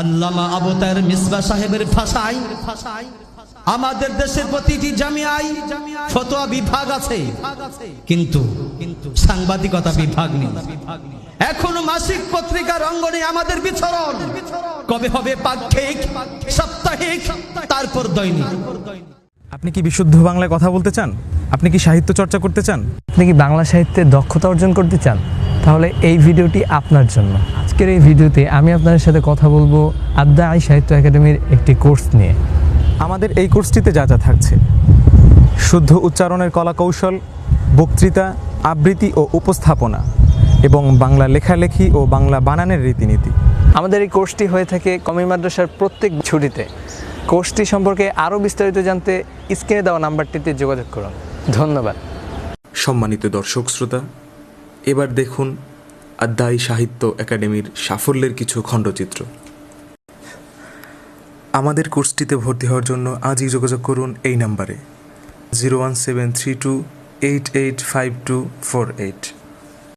আল্লামা আবু তাহের মিসবাহ সাহেবের ভাষায় আমাদের দেশের প্রতিটি জামিয়ায় ফতোয়া বিভাগ আছে, কিন্তু সাংবাদিকতা বিভাগ নেই। এখনো মাসিক পত্রিকার অঙ্গনে আমাদের বিচরণ। কবে হবে পাক্ষিক, সাপ্তাহিক, তারপর দৈনিক। আপনি কি বিশুদ্ধ বাংলায় কথা বলতে চান? আপনি কি সাহিত্য চর্চা করতে চান? আপনি কি বাংলা সাহিত্যে দক্ষতা অর্জন করতে চান? তাহলে এই ভিডিওটি আপনার জন্য। আজকের এই ভিডিওতে আমি আপনাদের সাথে কথা বলবো আদ-দাঈ সাহিত্য একাডেমির একটি কোর্স নিয়ে। আমাদের এই কোর্সটিতে যা যা থাকছে: শুদ্ধ উচ্চারণের কলা কৌশল, বক্তৃতা, আবৃত্তি ও উপস্থাপনা, এবং বাংলা লেখালেখি ও বাংলা বানানের রীতিনীতি। আমাদের এই কোর্সটি হয়ে থাকে কওমি মাদ্রাসার প্রত্যেক ছুটিতে। কোর্সটি সম্পর্কে আরও বিস্তারিত জানতে স্ক্রিনে দেওয়া নাম্বারটিতে যোগাযোগ করুন। ধন্যবাদ। সম্মানিত দর্শক শ্রোতা, এবার দেখুন আদ-দাঈ সাহিত্য একাডেমির সাফল্যের কিছু খণ্ডচিত্র। আমাদের কোর্সটিতে ভর্তি হওয়ার জন্য আজই যোগাযোগ করুন এই নাম্বারে 01732885248।